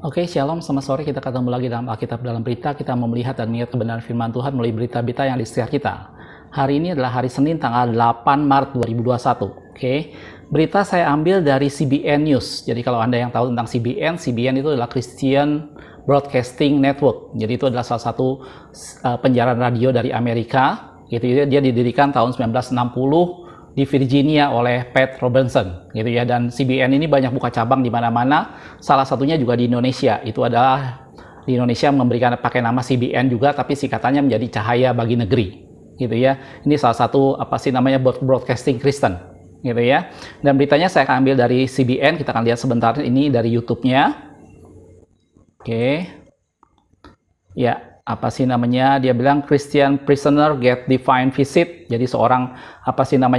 Oke, Shalom, selamat sore. Kita ketemu lagi dalam Alkitab dalam Berita. Kita mau melihat dan mengingat kebenaran firman Tuhan melalui berita-berita yang di sekitar kita. Hari ini adalah hari Senin, tanggal 8 Maret 2021. Oke, berita saya ambil dari CBN News. Jadi kalau Anda yang tahu tentang CBN itu adalah Christian Broadcasting Network. Jadi itu adalah salah satu penyiaran radio dari Amerika. Gitu, dia didirikan tahun 1960 di Virginia oleh Pat Robertson, gitu ya. Dan CBN ini banyak buka cabang di mana-mana. Salah satunya juga di Indonesia. Itu adalah di Indonesia memberikan pakai nama CBN juga, tapi singkatannya menjadi Cahaya Bagi Negeri, gitu ya. Ini salah satu broadcasting Kristen, gitu ya. Dan beritanya saya akan ambil dari CBN. Kita akan lihat sebentar ini dari YouTube-nya. Oke, ya. Dia bilang Christian prisoner get divine visit. Jadi seorang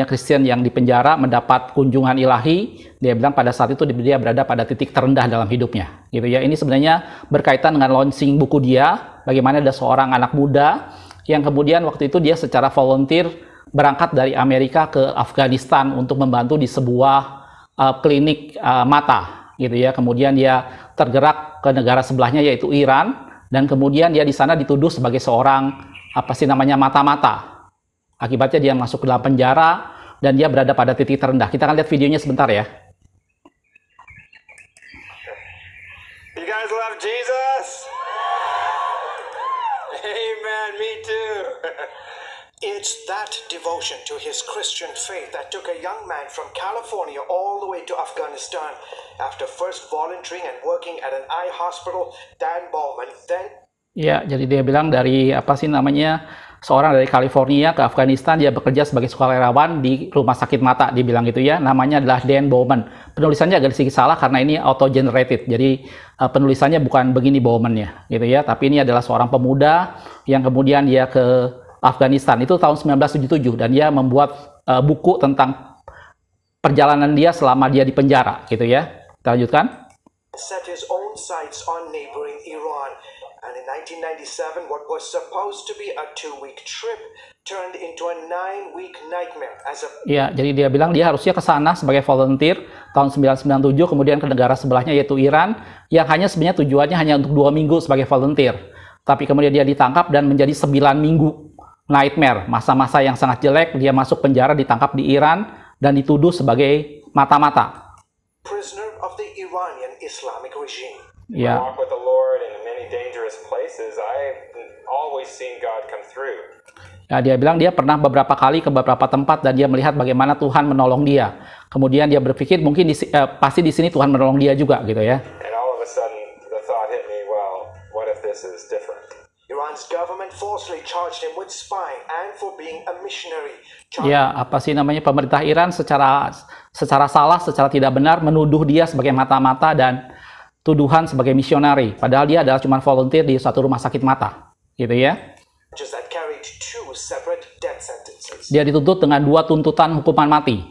Kristen yang dipenjara mendapat kunjungan ilahi. Dia bilang pada saat itu dia berada pada titik terendah dalam hidupnya, gitu ya. Ini sebenarnya berkaitan dengan launching buku dia, bagaimana ada seorang anak muda yang kemudian waktu itu dia secara volunteer berangkat dari Amerika ke Afghanistan untuk membantu di sebuah klinik mata, gitu ya. Kemudian dia tergerak ke negara sebelahnya yaitu Iran. Dan kemudian dia di sana dituduh sebagai seorang mata-mata. Akibatnya dia masuk ke dalam penjara dan dia berada pada titik terendah. Kita akan lihat videonya sebentar ya. You guys love Jesus? Amen, me too. It's that devotion to his Christian faith that took a young man from California all the way to Afghanistan. After first volunteering and working at an eye hospital, Dan Bowman then... Ya, jadi dia bilang dari seorang dari California ke Afghanistan, dia bekerja sebagai sukarelawan di rumah sakit mata, dibilang gitu ya. Namanya adalah Dan Bowman. Penulisannya agak sedikit salah karena ini auto-generated. Jadi penulisannya bukan begini Bowman-nya, gitu ya. Tapi ini adalah seorang pemuda yang kemudian dia ke Afghanistan itu tahun 1977 dan dia membuat buku tentang perjalanan dia selama dia di penjara, gitu ya. Kita lanjutkan. Set his own sights on neighboring Iran, and in 1997 what was supposed to be a 2-week trip turned into a 9-week nightmare as a... Ya, jadi dia bilang dia harusnya ke sana sebagai volunteer tahun 1997, kemudian ke negara sebelahnya yaitu Iran, yang sebenarnya tujuannya hanya untuk 2 minggu sebagai volunteer. Tapi kemudian dia ditangkap dan menjadi 9 minggu nightmare, masa-masa yang sangat jelek. Dia masuk penjara, ditangkap di Iran dan dituduh sebagai mata-mata. Prisoner of the Iranian Islamic regime. Ya. Walk with the Lord in many dangerous places. I've always seen God come through. Ya, dia bilang dia pernah beberapa kali ke beberapa tempat dan dia melihat bagaimana Tuhan menolong dia. Kemudian dia berpikir mungkin pasti di sini Tuhan menolong dia juga, gitu ya. And all of a sudden the thought hit me, well, what if this is different? Iran's government falsely charged him with spying and for being a missionary. Ya, pemerintah Iran secara salah, secara tidak benar menuduh dia sebagai mata-mata dan tuduhan sebagai misionari. Padahal dia adalah cuma volunteer di satu rumah sakit mata, gitu ya. That carried 2 separate death sentences. Dia dituntut dengan 2 tuntutan hukuman mati.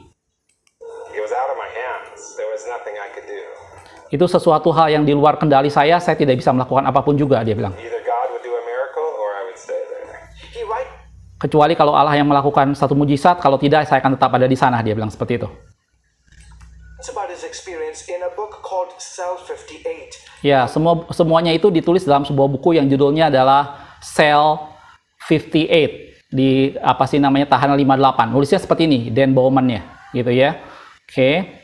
It was out of my hands. There was nothing I could do. Itu sesuatu hal yang di luar kendali saya tidak bisa melakukan apapun juga, dia bilang. Either God would do a miracle or I would stay there. Kecuali kalau Allah yang melakukan satu mujizat, kalau tidak saya akan tetap ada di sana, dia bilang seperti itu. It's about his experience in a book called Cell 58. Ya, semuanya itu ditulis dalam sebuah buku yang judulnya adalah Cell 58 di tahanan 58. Nulisnya seperti ini, Dan Bowman-nya, gitu ya. Oke.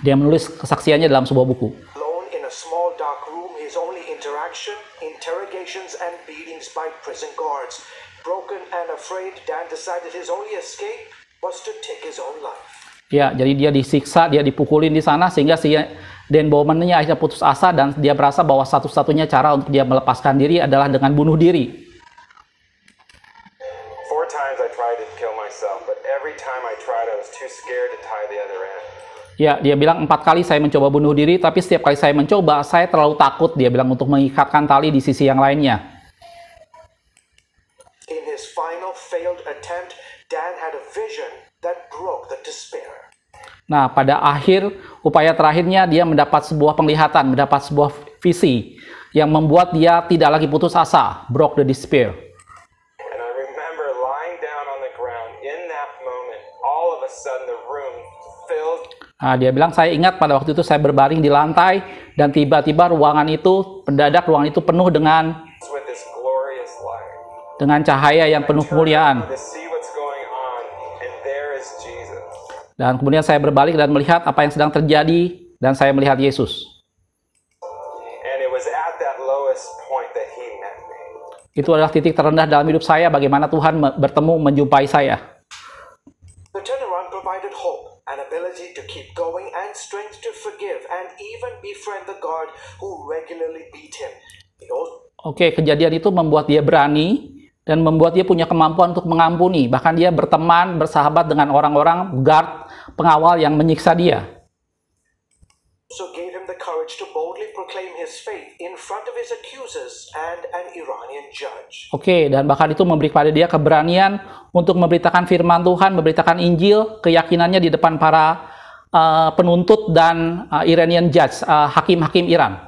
Dia menulis kesaksiannya dalam sebuah buku. Alone in a small dark room, his only interaction, interrogations and beatings by prison guards. Broken and afraid, Dan decided his only escape was to take his own life. Ya, jadi dia disiksa, dia dipukulin di sana sehingga si Dan Bowman-nya akhirnya putus asa dan dia merasa bahwa satu-satunya cara untuk dia melepaskan diri adalah dengan bunuh diri. 4 times I tried to kill myself, but every time I tried I was too scared to tie the other end. Ya, dia bilang 4 kali saya mencoba bunuh diri, tapi setiap kali saya mencoba, saya terlalu takut, dia bilang, untuk mengikatkan tali di sisi yang lainnya. In his final failed attempt, Dan had a vision that broke the despair. Nah, pada akhir upaya terakhirnya dia mendapat sebuah penglihatan, mendapat sebuah visi yang membuat dia tidak lagi putus asa, broke the despair. And I remember lying down on the ground in that moment, all of a sudden the room filled Dia bilang, saya ingat pada waktu itu saya berbaring di lantai dan tiba-tiba ruangan itu penuh dengan with this glorious light. cahaya yang penuh kemuliaan. To see what's going on, and there is Jesus. Dan kemudian saya berbalik dan melihat apa yang sedang terjadi dan saya melihat Yesus. And it was at that lowest point that he met me. Itu adalah titik terendah dalam hidup saya, bagaimana Tuhan bertemu menjumpai saya. The turnaround provided hope, an ability to keep going, and strength to forgive and even befriend the God who regularly beat him. It also Oke, kejadian itu membuat dia berani dan membuat dia punya kemampuan untuk mengampuni. Bahkan dia berteman, bersahabat dengan orang-orang guard, pengawal yang menyiksa dia. gave him the courage to boldly proclaim his faith in front of his accusers and an Iranian judge. Oke, dan bahkan itu memberi kepada dia keberanian untuk memberitakan firman Tuhan, memberitakan Injil, keyakinannya di depan para penuntut dan Iranian judge, hakim-hakim Iran.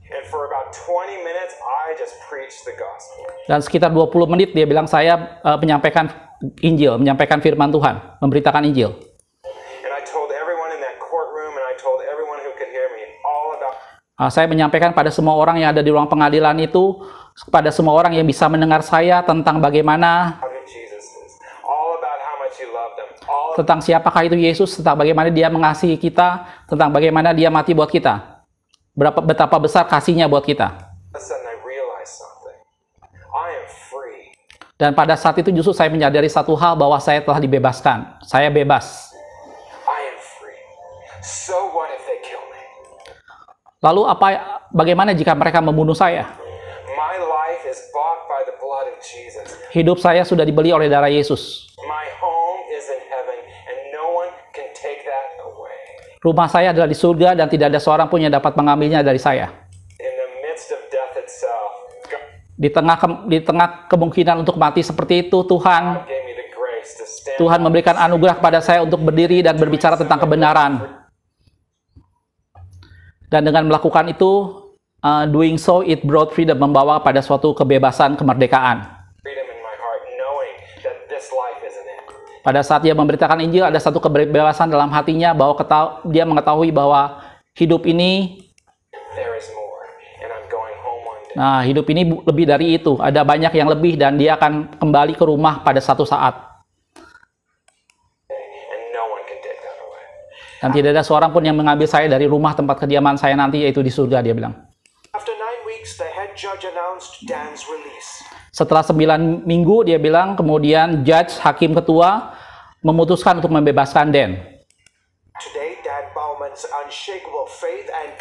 And for about 20 minutes, I just preached the gospel. Dan sekitar 20 menit dia bilang saya menyampaikan Injil, menyampaikan firman Tuhan, memberitakan Injil. And I told everyone in that courtroom, and I told everyone who could hear me all about Saya menyampaikan pada semua orang yang ada di ruang pengadilan itu, kepada semua orang yang bisa mendengar saya tentang bagaimana, who Jesus is, all about how much he loved them, all tentang siapakah itu Yesus, tentang bagaimana dia mengasihi kita, tentang bagaimana dia mati buat kita. Betapa besar kasihnya buat kita. of a sudden I realized something. I am free. Dan pada saat itu justru saya menyadari satu hal, bahwa saya telah dibebaskan. Saya bebas. I am free. So what if they kill me? Lalu bagaimana jika mereka membunuh saya? My life is bought by the blood of Jesus. Hidup saya sudah dibeli oleh darah Yesus. My home is in heaven, and no one can take that away. Rumah saya adalah di surga dan tidak ada seorang pun yang dapat mengambilnya dari saya. In the midst of death itself, God Di tengah kemungkinan untuk mati seperti itu, Tuhan gave me the grace to stand Tuhan memberikan anugerah kepada saya untuk berdiri dan berbicara tentang kebenaran. Dan dengan melakukan itu, doing so, it brought freedom, membawa pada suatu kebebasan, kemerdekaan. freedom in my heart, knowing that this life isn't it. Pada saat dia memberitakan Injil, ada satu kebebasan dalam hatinya, bahwa dia mengetahui bahwa hidup ini, There is more, and I'm going home one day. nah hidup ini lebih dari itu. Ada banyak yang lebih dan dia akan kembali ke rumah pada satu saat. And no one can take that away. Dan tidak ada seorang pun yang mengambil saya dari rumah tempat kediaman saya nanti, yaitu di surga, dia bilang. After 9 weeks, the head judge announced Dan's release. Setelah 9 minggu, dia bilang, kemudian judge, hakim ketua, memutuskan untuk membebaskan Dan. Today, Dan Bauman's unshakable faith and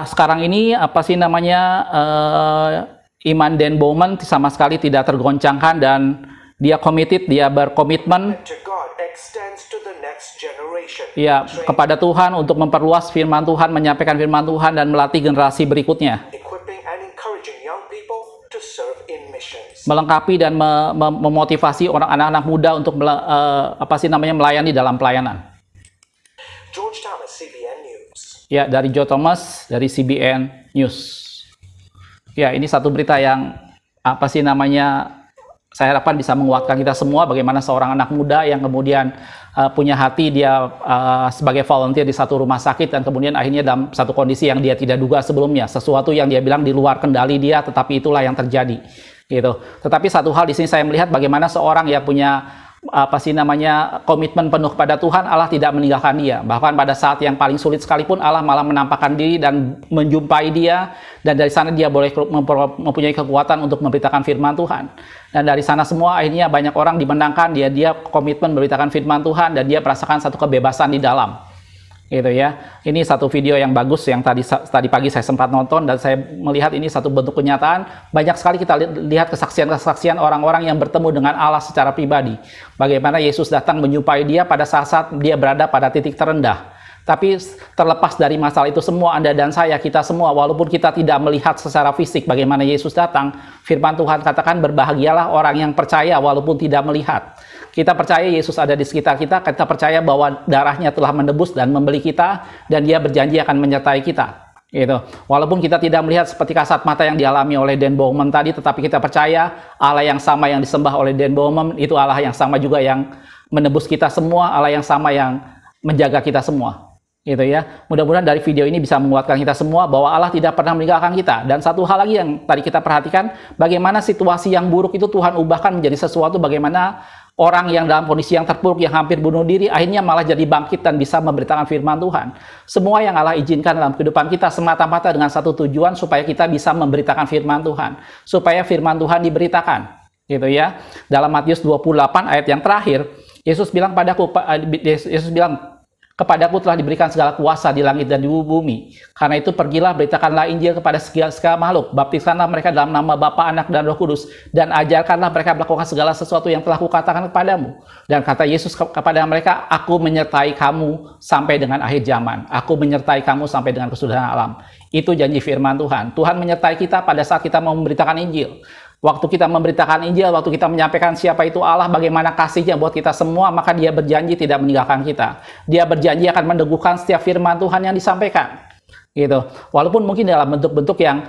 Sekarang ini, iman Dan Bowman sama sekali tidak tergoncangkan, dan dia committed, dia berkomitmen to God extends to the next generation. ya kepada Tuhan untuk memperluas firman Tuhan, menyampaikan firman Tuhan, dan melatih generasi berikutnya. Equipping and encouraging young people to serve in missions. Melengkapi dan memotivasi anak-anak muda untuk melayani dalam pelayanan. George Thomas, CBN News. Ya, dari Joe Thomas, dari CBN News. Ya, ini satu berita yang saya harapkan bisa menguatkan kita semua, bagaimana seorang anak muda yang kemudian punya hati, dia sebagai volunteer di satu rumah sakit, dan kemudian akhirnya dalam satu kondisi yang dia tidak duga sebelumnya, sesuatu yang dia bilang di luar kendali dia, tetapi itulah yang terjadi. Gitu. Tetapi satu hal di sini saya melihat bagaimana seorang yang punya komitmen penuh kepada Tuhan, Allah tidak meninggalkan dia. Bahkan pada saat yang paling sulit sekalipun, Allah malah menampakkan diri dan menjumpai dia, dan dari sana dia boleh mempunyai kekuatan untuk memberitakan firman Tuhan. Dan dari sana semua akhirnya banyak orang dimenangkan, dia komitmen memberitakan firman Tuhan, dan dia merasakan satu kebebasan di dalam. Gitu ya. Ini satu video yang bagus yang tadi pagi saya sempat nonton, dan saya melihat ini satu bentuk kenyataan. Banyak sekali kita lihat kesaksian-kesaksian orang-orang yang bertemu dengan Allah secara pribadi. Bagaimana Yesus datang menjumpai dia pada saat dia berada pada titik terendah. Tapi terlepas dari masalah itu semua, Anda dan saya, kita semua, walaupun kita tidak melihat secara fisik bagaimana Yesus datang, firman Tuhan katakan berbahagialah orang yang percaya walaupun tidak melihat. Kita percaya Yesus ada di sekitar kita, kita percaya bahwa darahnya telah menebus dan membeli kita, dan dia berjanji akan menyertai kita. Gitu. Walaupun kita tidak melihat seperti kasat mata yang dialami oleh Dan Bowman tadi, tetapi kita percaya Allah yang sama yang disembah oleh Dan Bowman, itu Allah yang sama juga yang menebus kita semua, Allah yang sama yang menjaga kita semua. Gitu ya. Mudah-mudahan dari video ini bisa menguatkan kita semua bahwa Allah tidak pernah meninggalkan kita. Dan satu hal lagi yang tadi kita perhatikan, bagaimana situasi yang buruk itu Tuhan ubahkan menjadi sesuatu, bagaimana orang yang dalam kondisi yang terpuruk, yang hampir bunuh diri, akhirnya malah jadi bangkit dan bisa memberitakan firman Tuhan. Semua yang Allah izinkan dalam kehidupan kita semata-mata dengan satu tujuan, supaya kita bisa memberitakan firman Tuhan. Supaya firman Tuhan diberitakan. Gitu ya. Dalam Matius 28 ayat yang terakhir, Yesus bilang padaku, kepadaku telah diberikan segala kuasa di langit dan di bumi. Karena itu pergilah, beritakanlah Injil kepada segala makhluk. Baptiskanlah mereka dalam nama Bapa, Anak, dan Roh Kudus. Dan ajarkanlah mereka melakukan segala sesuatu yang telah kukatakan kepadamu. Dan kata Yesus kepada mereka, aku menyertai kamu sampai dengan akhir zaman. Aku menyertai kamu sampai dengan kesudahan alam. Itu janji firman Tuhan. Tuhan menyertai kita pada saat kita mau memberitakan Injil. Waktu kita memberitakan Injil, waktu kita menyampaikan siapa itu Allah, bagaimana kasihnya buat kita semua, maka dia berjanji tidak meninggalkan kita. Dia berjanji akan meneguhkan setiap firman Tuhan yang disampaikan. Gitu. Walaupun mungkin dalam bentuk-bentuk yang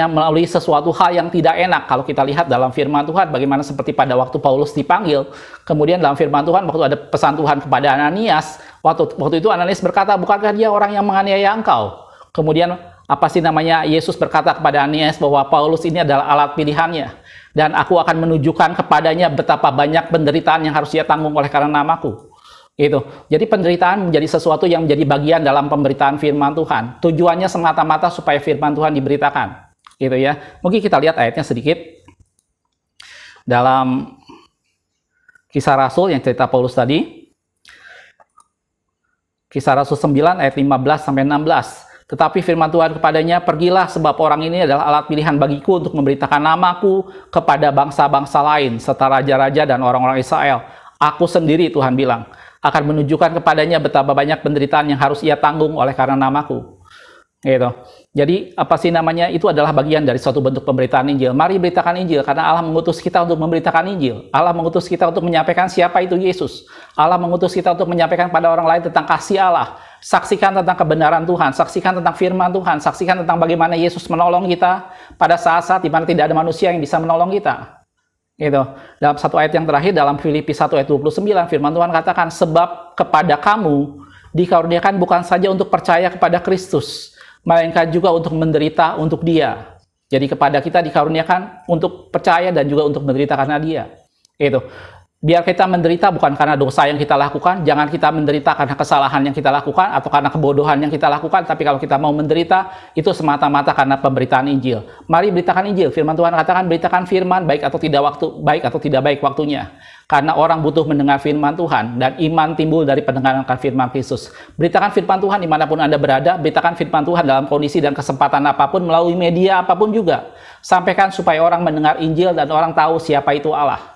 melalui sesuatu hal yang tidak enak. Kalau kita lihat dalam firman Tuhan, bagaimana seperti pada waktu Paulus dipanggil, kemudian dalam firman Tuhan, waktu ada pesan Tuhan kepada Ananias, waktu itu Ananias berkata, bukankah dia orang yang menganiaya engkau? Kemudian Yesus berkata kepada Ananias bahwa Paulus ini adalah alat pilihannya, dan aku akan menunjukkan kepadanya betapa banyak penderitaan yang harus ia tanggung oleh karena namaku. Itu. Jadi penderitaan menjadi sesuatu yang menjadi bagian dalam pemberitaan firman Tuhan. Tujuannya semata-mata supaya firman Tuhan diberitakan. Gitu ya. Mungkin kita lihat ayatnya sedikit. Dalam Kisah Rasul yang cerita Paulus tadi. Kisah Rasul 9 ayat 15 sampai 16. Tetapi firman Tuhan kepadanya, pergilah sebab orang ini adalah alat pilihan bagiku untuk memberitakan namaku kepada bangsa-bangsa lain, serta raja-raja dan orang-orang Israel. Aku sendiri, Tuhan bilang, akan menunjukkan kepadanya betapa banyak penderitaan yang harus ia tanggung oleh karena namaku. Gitu. Jadi itu adalah bagian dari suatu bentuk pemberitaan Injil. Mari beritakan Injil, karena Allah mengutus kita untuk memberitakan Injil. Allah mengutus kita untuk menyampaikan siapa itu Yesus. Allah mengutus kita untuk menyampaikan pada orang lain tentang kasih Allah. Saksikan tentang kebenaran Tuhan, saksikan tentang firman Tuhan, saksikan tentang bagaimana Yesus menolong kita pada saat-saat di mana tidak ada manusia yang bisa menolong kita. Gitu. Dalam satu ayat yang terakhir, dalam Filipi 1 ayat 29, firman Tuhan katakan, sebab kepada kamu dikaruniakan bukan saja untuk percaya kepada Kristus, melainkan juga untuk menderita untuk Dia. Jadi kepada kita dikaruniakan untuk percaya dan juga untuk menderita karena Dia. Itu. Biar kita menderita bukan karena dosa yang kita lakukan, jangan kita menderita karena kesalahan yang kita lakukan atau karena kebodohan yang kita lakukan, tapi kalau kita mau menderita, itu semata-mata karena pemberitaan Injil. Mari beritakan Injil. Firman Tuhan katakan, beritakan firman baik atau tidak baik waktunya. Karena orang butuh mendengar firman Tuhan, dan iman timbul dari pendengaran firman Kristus. Beritakan firman Tuhan dimanapun Anda berada, beritakan firman Tuhan dalam kondisi dan kesempatan apapun, melalui media apapun juga. Sampaikan supaya orang mendengar Injil dan orang tahu siapa itu Allah.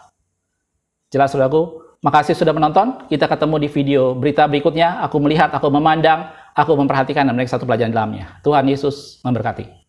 Jelas, saudaraku? Makasih sudah menonton. Kita ketemu di video berita berikutnya. Aku melihat, aku memandang, aku memperhatikan, dan mereka satu pelajaran dalamnya. Tuhan Yesus memberkati.